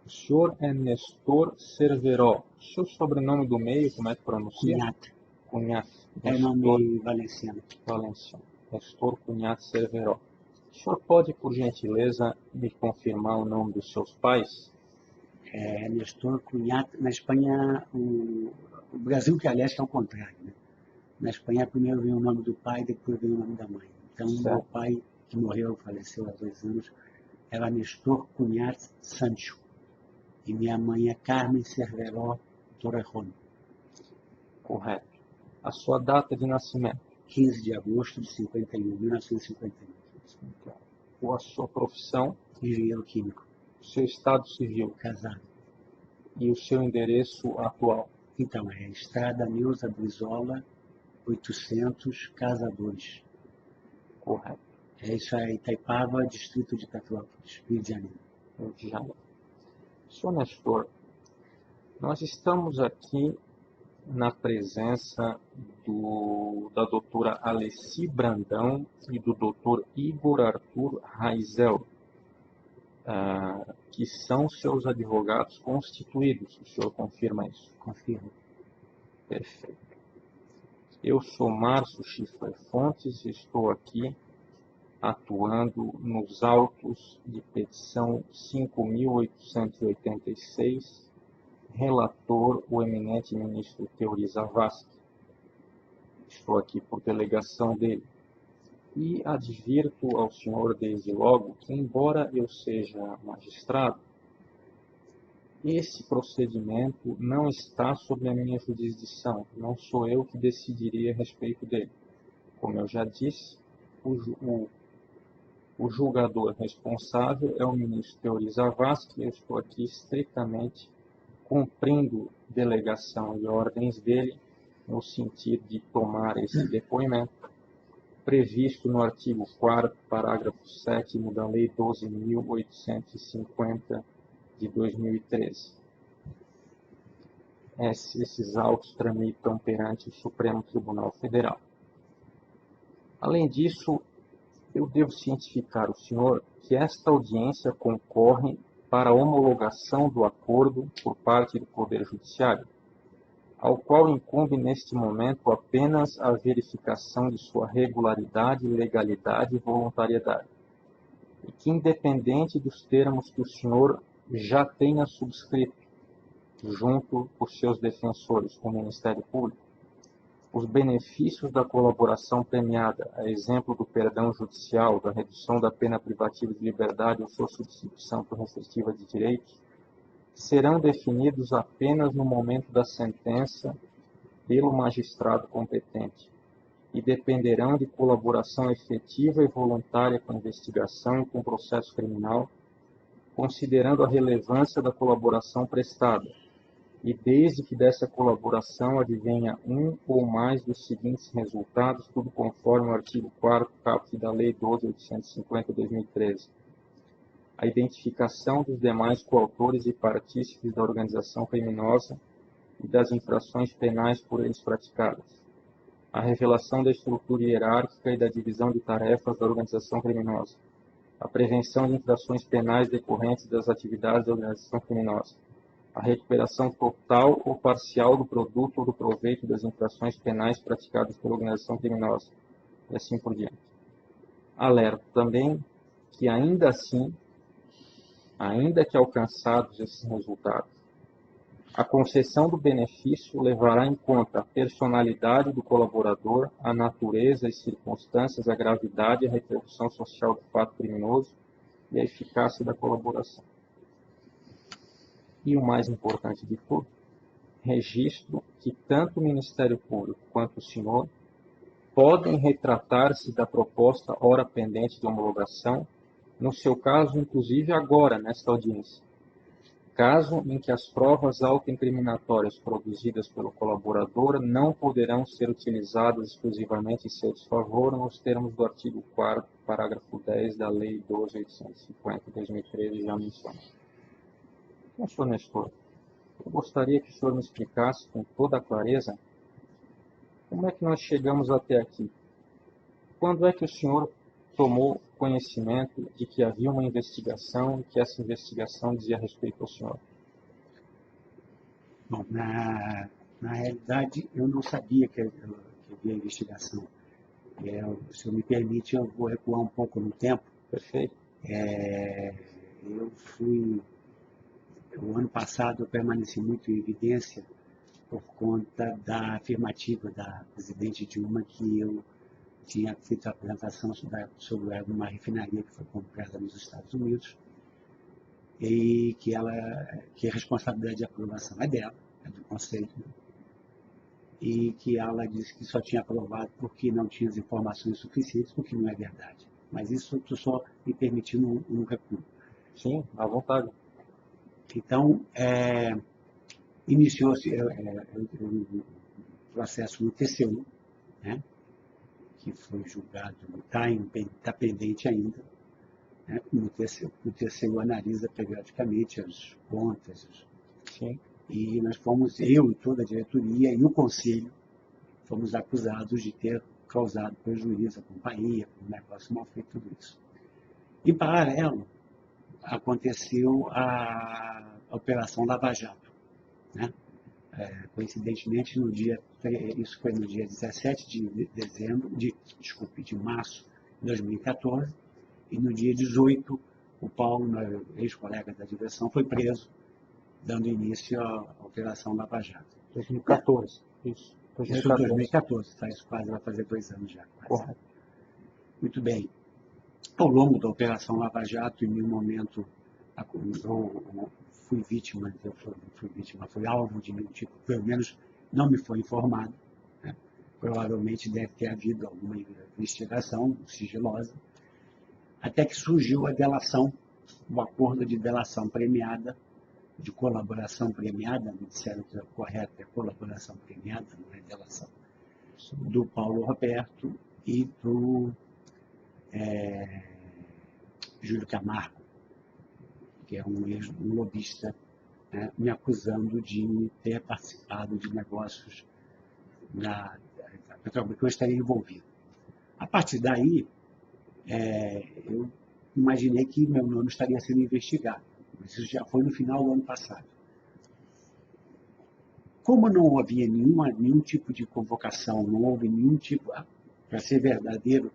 O senhor é Nestor Cerveró. Seu sobrenome do meio, como é que pronuncia? Cunhat. Cunhat. É nome valenciano. Valenciano. Nestor Cunhat Cerveró. O senhor pode, por gentileza, me confirmar o nome dos seus pais? É Nestor Cunhat. Na Espanha, o Brasil, que aliás é o contrário, né? Na Espanha, primeiro vem o nome do pai, depois vem o nome da mãe. Então, meu pai, que morreu, faleceu há 2 anos, era Nestor Cunhat Sancho. E minha mãe é Carmen Cerveró Torrejón. Correto. A sua data de nascimento? 15 de agosto de 1951. Ou a sua profissão? Engenheiro químico. O seu estado civil? Casado. E o seu endereço atual? Então, é Estrada Neuza Brizola, 800, Casa 2. Correto. É isso aí, Itaipava, distrito de Petrópolis, Rio de Janeiro. Rio de Janeiro. Senhor Nestor, nós estamos aqui na presença da doutora Alessi Brandão e do doutor Igor Arthur Raizel, que são seus advogados constituídos. O senhor confirma isso? Confirmo. Perfeito. Eu sou Márcio Schiffer Fontes e estou aqui atuando nos autos de petição 5.886, relator o eminente ministro Teori Zavascki. Estou aqui por delegação dele. E advirto ao senhor desde logo que, embora eu seja magistrado, esse procedimento não está sob a minha jurisdição. Não sou eu que decidiria a respeito dele. Como eu já disse, o julgador responsável é o ministro Teori Zavascki. Eu estou aqui estritamente cumprindo delegação e ordens dele, no sentido de tomar esse depoimento, previsto no artigo 4º, parágrafo 7º da Lei 12.850 de 2013. Esses autos tramitam perante o Supremo Tribunal Federal. Além disso, eu devo cientificar o senhor que esta audiência concorre para a homologação do acordo por parte do Poder Judiciário, ao qual incumbe neste momento apenas a verificação de sua regularidade, legalidade e voluntariedade, e que, independente dos termos que o senhor já tenha subscrito, junto com seus defensores, com o Ministério Público, os benefícios da colaboração premiada, a exemplo do perdão judicial, da redução da pena privativa de liberdade ou sua substituição por restritiva de direitos, serão definidos apenas no momento da sentença pelo magistrado competente e dependerão de colaboração efetiva e voluntária com a investigação e com o processo criminal, considerando a relevância da colaboração prestada, e desde que dessa colaboração advenha um ou mais dos seguintes resultados, tudo conforme o artigo 4º caput da Lei 12.850/2013. A identificação dos demais coautores e partícipes da organização criminosa e das infrações penais por eles praticadas. A revelação da estrutura hierárquica e da divisão de tarefas da organização criminosa. A prevenção de infrações penais decorrentes das atividades da organização criminosa. A recuperação total ou parcial do produto ou do proveito das infrações penais praticadas pela organização criminosa, e assim por diante. Alerto também que, ainda assim, ainda que alcançados esses resultados, a concessão do benefício levará em conta a personalidade do colaborador, a natureza e circunstâncias, a gravidade e a repercussão social do fato criminoso e a eficácia da colaboração. E o mais importante de tudo, registro que tanto o Ministério Público quanto o senhor podem retratar-se da proposta ora pendente de homologação, no seu caso, inclusive agora, nesta audiência. Caso em que as provas autoincriminatórias produzidas pelo colaborador não poderão ser utilizadas exclusivamente em seu desfavor nos termos do artigo 4º, parágrafo 10 da Lei 12.850/2013, já mencionado. Então, senhor Nestor, eu gostaria que o senhor me explicasse com toda a clareza como é que nós chegamos até aqui. Quando é que o senhor tomou conhecimento de que havia uma investigação e que essa investigação dizia respeito ao senhor? Bom, na realidade, eu não sabia que havia investigação. Se me permite, eu vou recuar um pouco no tempo. Perfeito. O ano passado, eu permaneci muito em evidência por conta da afirmativa da presidente Dilma que eu tinha feito a apresentação sobre uma refinaria que foi comprada nos Estados Unidos e que a responsabilidade de aprovação é dela, é do Conselho, e que ela disse que só tinha aprovado porque não tinha as informações suficientes, o que não é verdade. Mas isso eu estou só me permitindo um recuo. Sim, à vontade. Então, iniciou-se o processo no TCU, né, que foi julgado, está pendente ainda. Né, o TCU analisa periodicamente as contas. Sim. E nós fomos, eu e toda a diretoria e o conselho, fomos acusados de ter causado prejuízo à companhia, por um negócio mal feito, tudo isso. Em paralelo, aconteceu a Operação Lava Jato. Né? Coincidentemente, isso foi no dia 17 de março de 2014, e no dia 18, o Paulo, meu ex-colega da direção, foi preso, dando início à Operação Lava Jato. 2014, isso. Isso em 2014, tá? Isso quase vai fazer 2 anos já. Quase. Correto. Muito bem. Ao longo da Operação Lava Jato, em nenhum momento eu fui vítima, fui alvo de nenhum tipo, pelo menos não me foi informado. Né? Provavelmente deve ter havido alguma investigação sigilosa, até que surgiu a delação, o acordo de delação premiada, de colaboração premiada, me disseram que é correto, é colaboração premiada, não é delação, do Paulo Roberto e do Júlio Camargo, que é um lobista, né, me acusando de ter participado de negócios da Petrobras, que eu estaria envolvido. A partir daí, eu imaginei que meu nome estaria sendo investigado. Isso já foi no final do ano passado. Como não havia nenhum tipo de convocação, não houve nenhum tipo, para ser verdadeiro,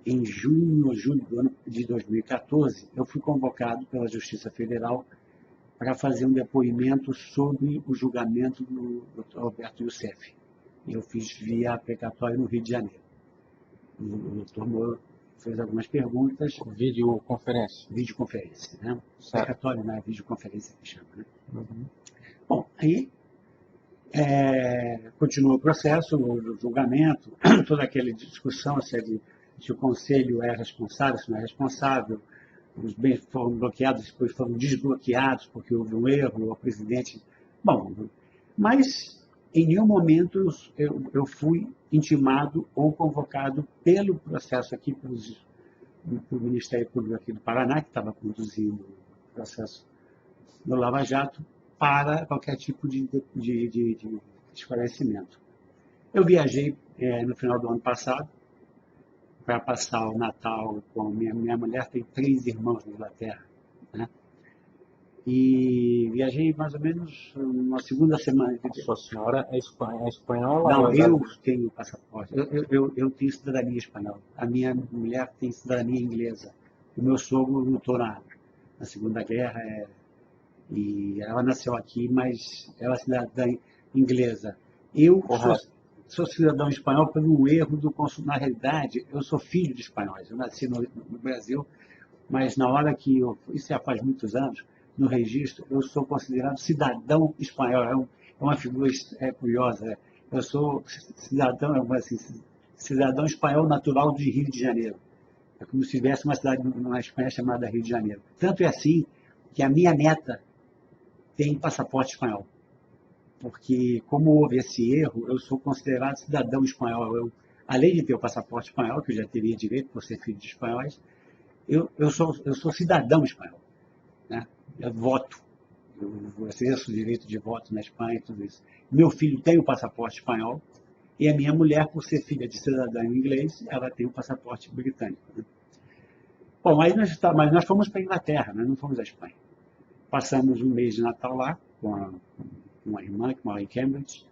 em junho ou julho de 2014, eu fui convocado pela Justiça Federal para fazer um depoimento sobre o julgamento do Dr. Roberto Youssef. Eu fiz via precatório no Rio de Janeiro. O doutor Moro fez algumas perguntas. Videoconferência, né? Precatório, né? Videoconferência que chama, né? Uhum. Bom, aí continua o processo, o julgamento, toda aquela discussão se o conselho é responsável, se não é responsável, os bens foram bloqueados, depois foram desbloqueados porque houve um erro, o presidente... Bom, mas em nenhum momento eu fui intimado ou convocado pelo processo aqui, pelo Ministério Público aqui do Paraná, que estava conduzindo o processo do Lava Jato, para qualquer tipo de esclarecimento. Eu viajei no final do ano passado para passar o Natal com minha mulher, tem 3 irmãos na Inglaterra, né? E viajei mais ou menos uma segunda semana. A sua senhora é espanhola? Não, eu tenho passaporte. Eu tenho cidadania espanhola. A minha mulher tem cidadania inglesa. O meu sogro lutou na Segunda Guerra, e ela nasceu aqui, mas ela é cidadã inglesa. Eu sou cidadão espanhol por um erro do consul. Na realidade, eu sou filho de espanhóis. Eu nasci no Brasil, mas na hora que isso já faz muitos anos, no registro, eu sou considerado cidadão espanhol. É uma figura curiosa. Eu sou cidadão espanhol natural de Rio de Janeiro. É como se tivesse uma cidade na Espanha chamada Rio de Janeiro. Tanto é assim que a minha neta tem passaporte espanhol. Porque, como houve esse erro, eu sou considerado cidadão espanhol. Além de ter o passaporte espanhol, que eu já teria direito por ser filho de espanhóis, eu sou cidadão espanhol. Né? Eu voto. Eu exerço o direito de voto na Espanha e tudo isso. Meu filho tem o passaporte espanhol e a minha mulher, por ser filha de cidadão inglês, ela tem o passaporte britânico. Né? Bom, aí mas nós fomos para a Inglaterra, nós não fomos à Espanha. Passamos um mês de Natal lá com uma irmã que mora em Cambridge.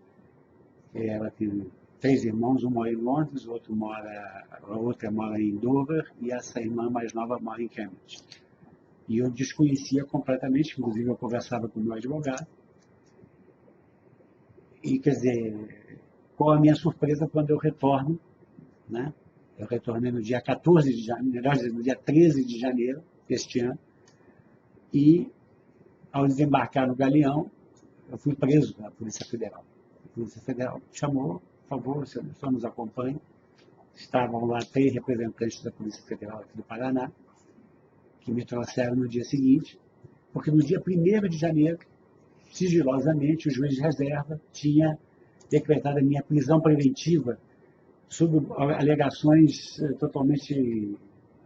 Ela tem 3 irmãos, um mora em Londres, a outra mora em Dover e essa irmã mais nova mora em Cambridge. E eu desconhecia completamente, inclusive eu conversava com o meu advogado. E, quer dizer, qual a minha surpresa quando eu retorno, né? Eu retornei no dia 14 de janeiro, melhor dizendo, no dia 13 de janeiro deste ano, e ao desembarcar no Galeão, eu fui preso pela Polícia Federal. A Polícia Federal me chamou, por favor, o senhor nos acompanhe. Estavam lá 3 representantes da Polícia Federal aqui do Paraná, que me trouxeram no dia seguinte, porque no dia 1º de janeiro, sigilosamente, o juiz de reserva tinha decretado a minha prisão preventiva sob alegações totalmente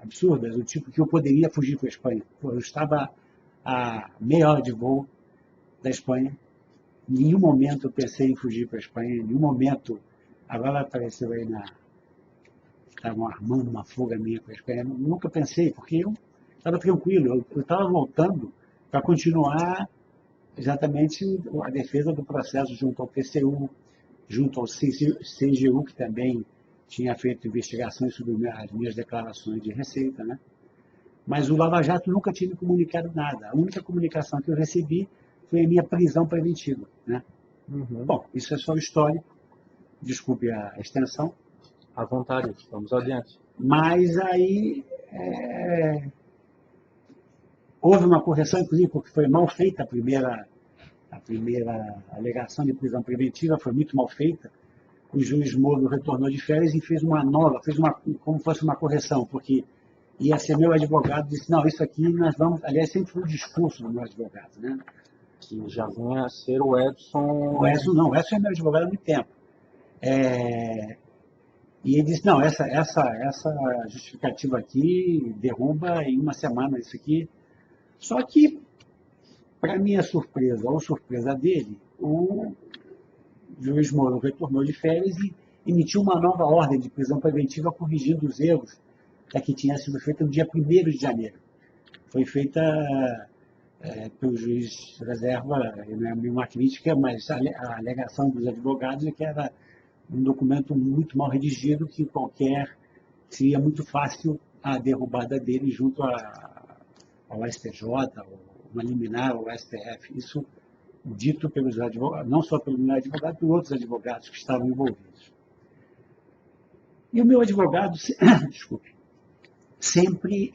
absurdas, do tipo que eu poderia fugir para a Espanha. Eu estava a meia hora de voo da Espanha, em nenhum momento eu pensei em fugir para a Espanha, em nenhum momento, agora apareceu aí estavam armando uma fuga minha para a Espanha, nunca pensei, porque eu estava tranquilo, eu estava voltando para continuar exatamente a defesa do processo junto ao PCU, junto ao CGU, que também tinha feito investigações sobre as minhas declarações de receita, né? Mas o Lava Jato nunca tinha me comunicado nada. A única comunicação que eu recebi foi a minha prisão preventiva, né? Uhum. Bom, isso é só histórico, desculpe a extensão. À vontade, vamos adiante. Mas aí houve uma correção, inclusive, porque foi mal feita a primeira alegação de prisão preventiva, foi muito mal feita. O juiz Moro retornou de férias e fez uma nova, como fosse uma correção, porque ia ser meu advogado, disse, não, isso aqui nós vamos, aliás, sempre foi o discurso do meu advogado, né? Que já vinha a ser o Edson... O Edson não, o Edson é meu advogado há muito tempo. E ele disse, não, essa justificativa aqui derruba em uma semana isso aqui. Só que, para minha surpresa, ou surpresa dele, o juiz Moro retornou de férias e emitiu uma nova ordem de prisão preventiva corrigindo os erros da que tinha sido feita no dia 1º de janeiro. Foi feita pelo juiz reserva, não é uma crítica, mas a alegação dos advogados é que era um documento muito mal redigido, que seria muito fácil a derrubada dele junto ao STJ, uma liminar ao STF. Isso dito pelos advogados, não só pelo meu advogado, por outros advogados que estavam envolvidos. E o meu advogado, desculpe, sempre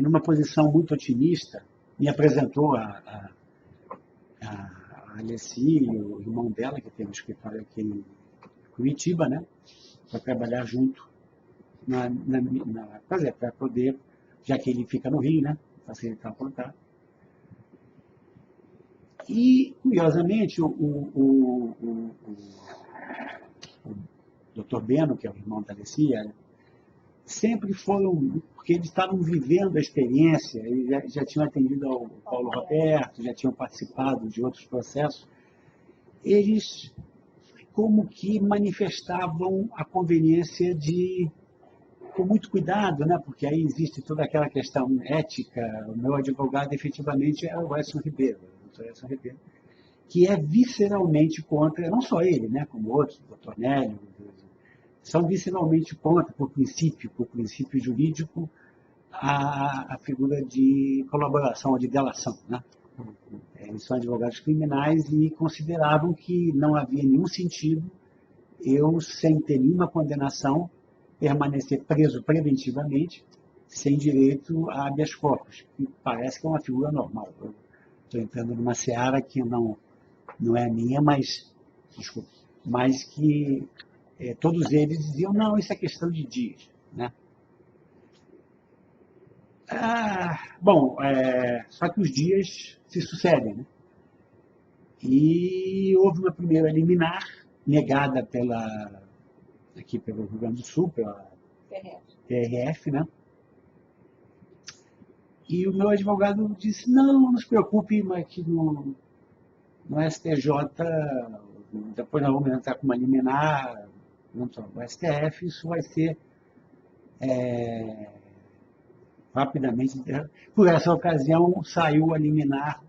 numa posição muito otimista, me apresentou a Alessi, o irmão dela, que tem um escritório aqui em Curitiba, né, para trabalhar junto, para poder, já que ele fica no Rio, né, facilitar o contato. E, curiosamente, o Dr. Beno, que é o irmão da Alessia, sempre foram, porque eles estavam vivendo a experiência, eles já tinham atendido ao Paulo Roberto, já tinham participado de outros processos, eles como que manifestavam a conveniência de, com muito cuidado, né, porque aí existe toda aquela questão ética, o meu advogado efetivamente é o Edson Ribeiro, que é visceralmente contra, não só ele, né, como outros, o Dr. Nélio, são visceralmente contra, por princípio jurídico, a figura de colaboração ou de delação, né? Eles são advogados criminais e consideravam que não havia nenhum sentido eu, sem ter nenhuma condenação, permanecer preso preventivamente, sem direito a habeas corpus, que parece que é uma figura normal. Estou entrando numa seara que não é minha, mas que todos eles diziam, não, isso é questão de dias, né? Bom, só que os dias se sucedem, né? E houve uma primeira liminar, negada aqui pelo Rio Grande do Sul, pela TRF, né? E o meu advogado disse, não se preocupe, mas que no STJ, depois nós vamos entrar com uma liminar, junto ao STF, isso vai ser rapidamente. Por essa ocasião, saiu a liminar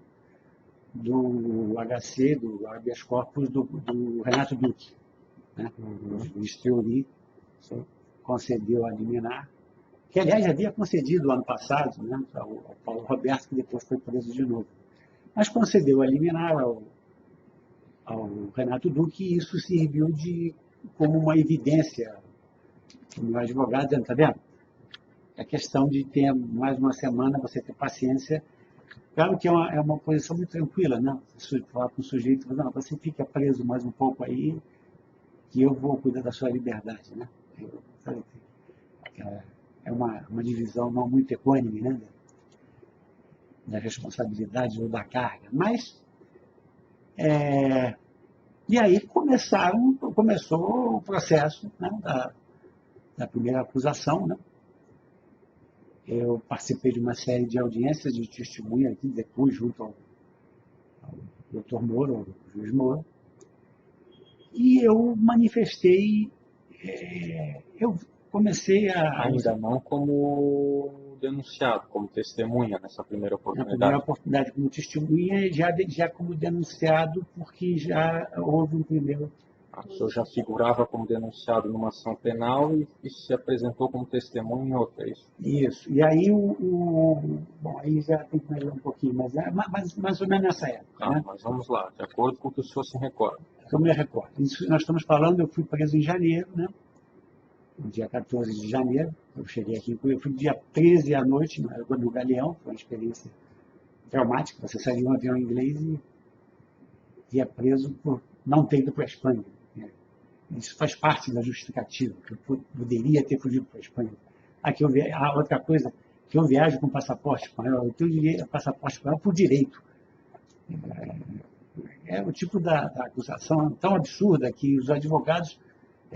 do HC, do habeas corpus, do Renato Duque. Né? O juiz Teori concedeu a liminar, que, aliás, havia concedido ano passado, né, ao Paulo Roberto, que depois foi preso de novo. Mas concedeu a liminar ao Renato Duque, e isso serviu como uma evidência para o meu advogado, dizendo, está vendo? A questão de ter mais uma semana, você ter paciência. Claro que é uma posição muito tranquila, né? Você falar para o sujeito, não, você fica preso mais um pouco aí, que eu vou cuidar da sua liberdade, né? É uma divisão não muito equânime, né? Da responsabilidade ou da carga. Mas, e aí começou o processo, né, da primeira acusação, né? Eu participei de uma série de audiências de testemunha aqui, depois, junto ao Dr. Moro, ao juiz Moro, e eu manifestei, eu comecei a... Ainda não como denunciado, como testemunha nessa primeira Na oportunidade. primeira oportunidade como testemunha, já como denunciado, porque já houve um primeiro... O senhor já figurava como denunciado numa ação penal e se apresentou como testemunha em outra, é isso? Isso. E aí, bom, aí já tem que melhorar um pouquinho, mas mais ou menos nessa época. Né? Mas vamos lá, de acordo com o que o senhor se recorda. Eu me recordo. Isso nós estamos falando, eu fui preso em janeiro, né? No dia 14 de janeiro. Eu cheguei aqui, eu fui dia 13 à noite no Galeão, foi uma experiência traumática. Você sai de um avião inglês e é preso por não ter ido para a Espanha. Isso faz parte da justificativa, que eu poderia ter fugido para a Espanha. Aqui outra coisa, que eu viajo com passaporte espanhol, eu tenho passaporte espanhol por direito. É o tipo da acusação tão absurda que os advogados,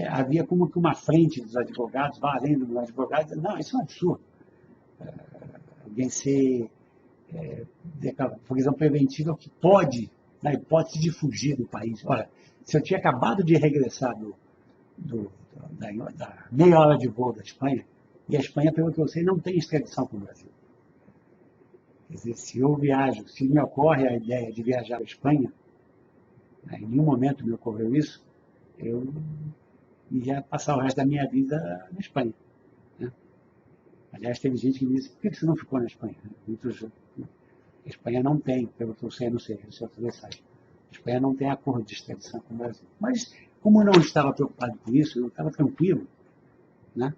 havia como que uma frente dos advogados, vai além dos advogados, não, isso é um absurdo. Alguém ser, por exemplo, preventiva, que pode, na hipótese de fugir do país. Olha, se eu tinha acabado de regressar da meia hora de voo da Espanha, e a Espanha, pelo que eu sei, não tem extradição com o Brasil. Quer dizer, se eu viajo, se me ocorre a ideia de viajar à Espanha, né, em nenhum momento me ocorreu isso, eu ia passar o resto da minha vida na Espanha. Né? Aliás, teve gente que me disse, por que você não ficou na Espanha? A Espanha não tem, pelo que eu sei, não sei, se eu sabe. A Espanha não tem acordo de extradição com o Brasil. Mas, como eu não estava preocupado com isso, eu estava tranquilo, né?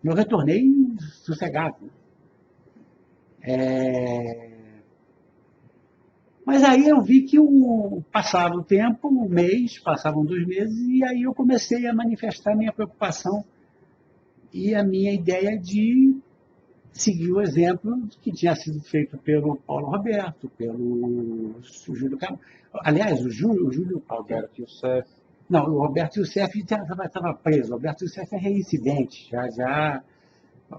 Eu retornei sossegado. Mas aí eu vi que passava o tempo, um mês, passavam 2 meses, e aí eu comecei a manifestar a minha preocupação e a minha ideia de seguir o exemplo que tinha sido feito pelo Paulo Roberto, pelo Júlio Camargo. Aliás, o Júlio... Alberto Youssef. Não, o Roberto Youssef estava preso. O Roberto Youssef é reincidente, já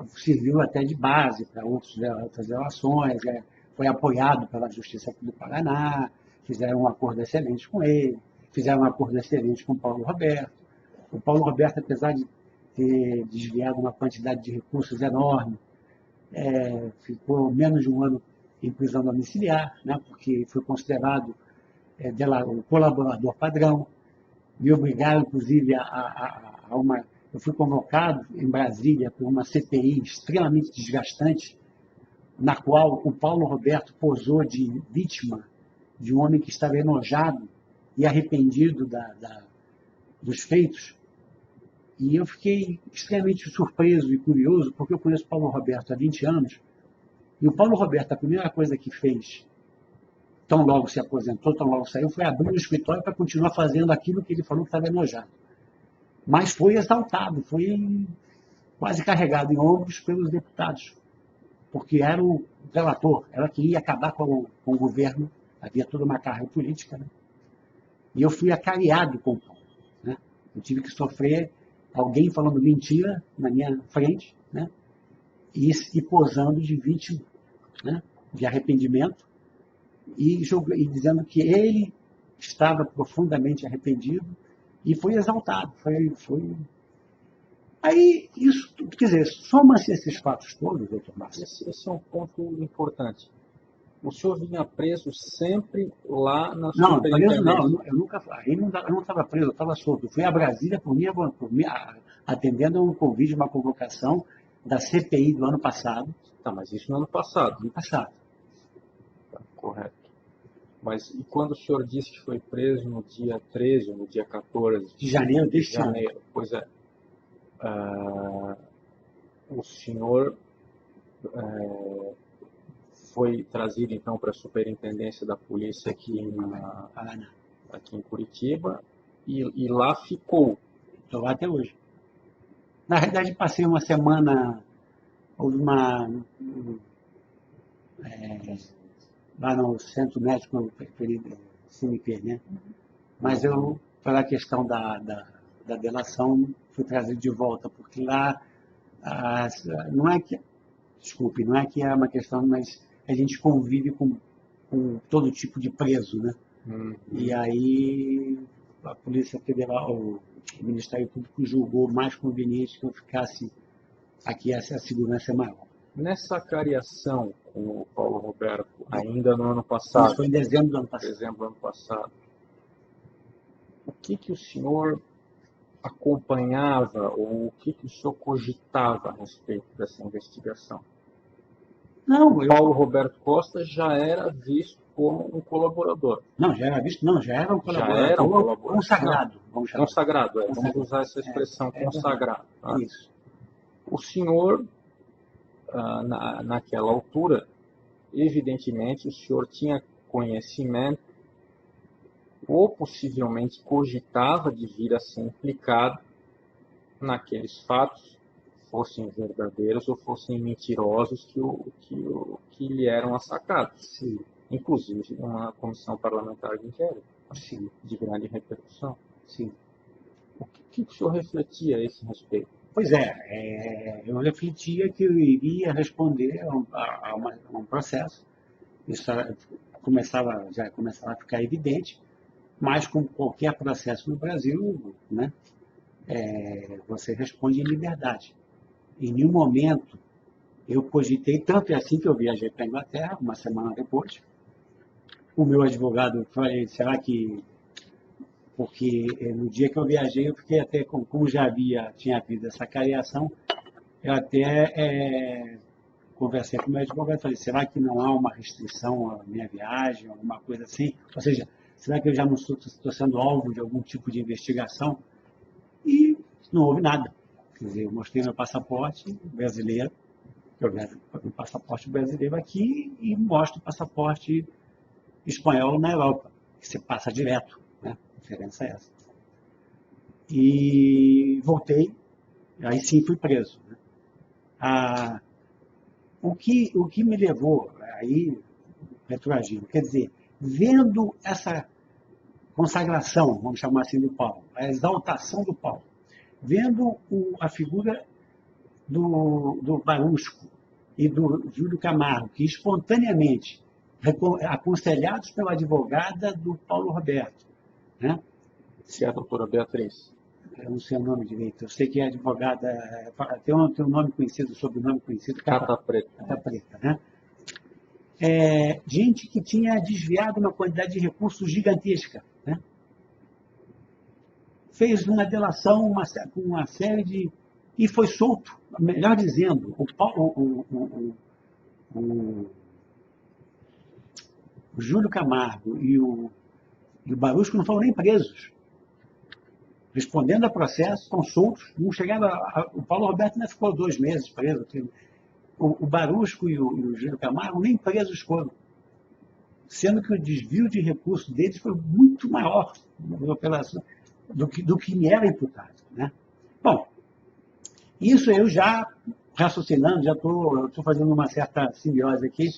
serviu até de base para outras relações, foi apoiado pela Justiça aqui do Paraná, fizeram um acordo excelente com ele, fizeram um acordo excelente com o Paulo Roberto. O Paulo Roberto, apesar de ter desviado uma quantidade de recursos enorme, ficou menos de um ano em prisão domiciliar, né, porque foi considerado um colaborador padrão. Me obrigaram, inclusive, a uma... Eu fui convocado em Brasília por uma CPI extremamente desgastante, na qual o Paulo Roberto posou de vítima de um homem que estava enojado e arrependido dos feitos. E eu fiquei extremamente surpreso e curioso, porque eu conheço o Paulo Roberto há 20 anos, e o Paulo Roberto, a primeira coisa que fez, tão logo se aposentou, tão logo saiu, foi abrir um escritório para continuar fazendo aquilo que ele falou que estava enojado. Mas foi exaltado, foi quase carregado em ombros pelos deputados, porque era o relator, era que ia acabar com o governo, havia toda uma carga política, né? E eu fui acareado com o Paulo, né? Eu tive que sofrer alguém falando mentira na minha frente, né? E posando de vítima, né? De arrependimento, e dizendo que ele estava profundamente arrependido, e foi exaltado. Aí, isso, quer dizer, soma-se esses fatos todos, doutor Márcio. Esse é um ponto importante. O senhor vinha preso sempre lá na Não, preso superintendência? não, eu nunca, aí não, eu não estava preso, eu estava solto. Eu fui a Brasília atendendo a um convite, uma convocação da CPI do ano passado. Tá, mas isso no ano passado. Ano passado. Tá, correto. Mas e quando o senhor disse que foi preso no dia 13 ou no dia 14 De janeiro deste ano. Pois é. O senhor foi trazido então para a superintendência da polícia aqui em Curitiba e lá ficou. Estou lá até hoje. Na realidade, passei uma semana, houve lá no centro médico preferido, CNP, né? Mas eu, pela questão da delação, fui trazido de volta, porque lá, não é que, desculpe, não é que é uma questão, mas a gente convive com todo tipo de preso, né? E aí a Polícia Federal, o Ministério Público julgou mais conveniente que eu ficasse aqui, essa segurança é maior. Nessa cariação com o Paulo Roberto, ainda no ano passado, isso foi em dezembro do ano passado. Dezembro do ano passado, o que o senhor acompanhava ou o que o senhor cogitava a respeito dessa investigação? Não, Paulo Roberto Costa já era visto como um colaborador. Não, já era visto, não, já era um colaborador. Já era um colaborador. Consagrado. Consagrado, vamos usar essa expressão, consagrado. Tá? Isso. O senhor, naquela altura, evidentemente, o senhor tinha conhecimento ou possivelmente cogitava de vir a ser implicado naqueles fatos, fossem verdadeiros ou fossem mentirosos que lhe eram assacados. Sim. Inclusive uma comissão parlamentar de inquérito, Sim. de grande repercussão. Sim. O que o senhor refletia a esse respeito? Pois eu refletia que eu iria responder a um processo. Isso já começava a ficar evidente, mas com qualquer processo no Brasil, né, você responde em liberdade. Em nenhum momento eu cogitei, tanto é assim que eu viajei para a Inglaterra, uma semana depois. O meu advogado falou, será que... Porque no dia que eu viajei, eu fiquei até, como já tinha havido essa cariação, eu até conversei com o meu advogado e falei, será que não há uma restrição à minha viagem, alguma coisa assim? Ou seja, será que eu já não estou sendo alvo de algum tipo de investigação? E não houve nada. Quer dizer, eu mostrei meu passaporte brasileiro, o passaporte brasileiro aqui e mostro o passaporte espanhol na Europa, que você passa direto, né? A diferença é essa. E voltei, aí sim fui preso. Né? O que me levou, aí, retroagindo, quer dizer, vendo essa consagração, vamos chamar assim, do Paulo, a exaltação do Paulo, vendo a figura do Barusco e do Júlio Camargo, que espontaneamente, aconselhados pela advogada do Paulo Roberto, né? Se é a doutora Beatriz. Eu não sei o nome direito, eu sei que é advogada, tem um nome conhecido, sobrenome conhecido, Cata Preta. Cata Preta, né? Gente que tinha desviado uma quantidade de recursos gigantesca, né? Fez uma delação com uma série de... e foi solto, melhor dizendo, o Júlio Camargo e o Barusco não foram nem presos. Respondendo a processo, estão soltos, não chegaram o Paulo Roberto ainda ficou 2 meses preso. O Barusco e o Júlio Camargo nem presos foram. Sendo que o desvio de recursos deles foi muito maior do que me era imputado. Né? Bom, isso eu já raciocinando, já estou fazendo uma certa simbiose aqui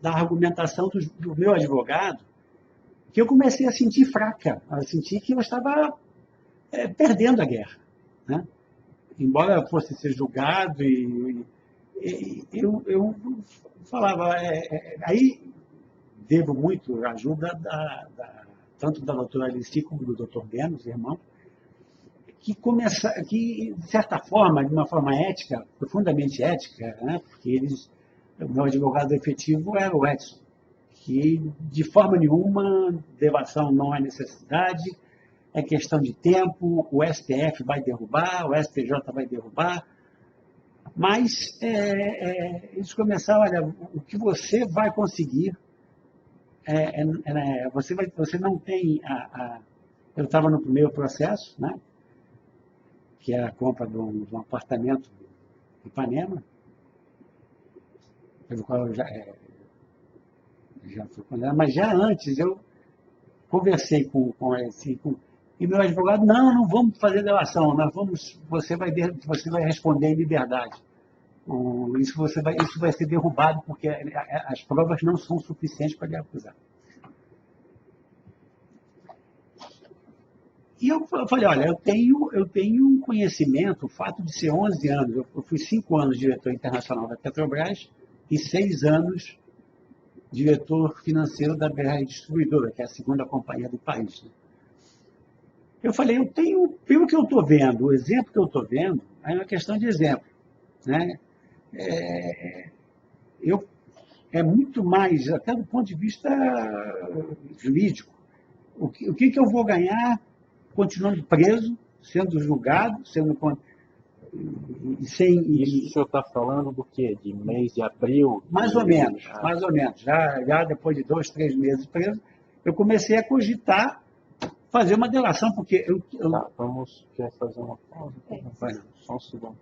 da argumentação do meu advogado, que eu comecei a sentir fraca, a sentir que eu estava perdendo a guerra. Né? Embora fosse ser julgado, eu falava, aí devo muito a ajuda tanto da doutora Alice como do doutor Benos, irmão, que, de certa forma, de uma forma ética, profundamente ética, né? Porque o meu advogado efetivo era o Edson, que de forma nenhuma delação não é necessidade, é questão de tempo, o STF vai derrubar, o STJ vai derrubar, mas eles começaram, olha, o que você vai conseguir, você não tem eu estava no primeiro processo, né? Que era a compra de um apartamento em Ipanema, pelo qual eu já fui condenado, mas já antes eu conversei com e meu advogado, não vamos fazer delação, você vai responder em liberdade. Isso vai ser derrubado porque as provas não são suficientes para lhe acusar. E eu falei, olha, eu tenho um conhecimento, o fato de ser 11 anos, eu fui 5 anos diretor internacional da Petrobras e 6 anos diretor financeiro da BR Distribuidora, que é a segunda companhia do país. Né? Eu falei, pelo que eu estou vendo, o exemplo que eu estou vendo, é uma questão de exemplo. Né? É muito mais, até do ponto de vista jurídico, o que eu vou ganhar continuando preso, sendo julgado, sem... Isso o senhor está falando do quê? De mês de abril? Mais ou menos. Já depois de 2, 3 meses preso, eu comecei a cogitar fazer uma delação, porque Tá, quer fazer uma pausa? Vai. Só um segundo.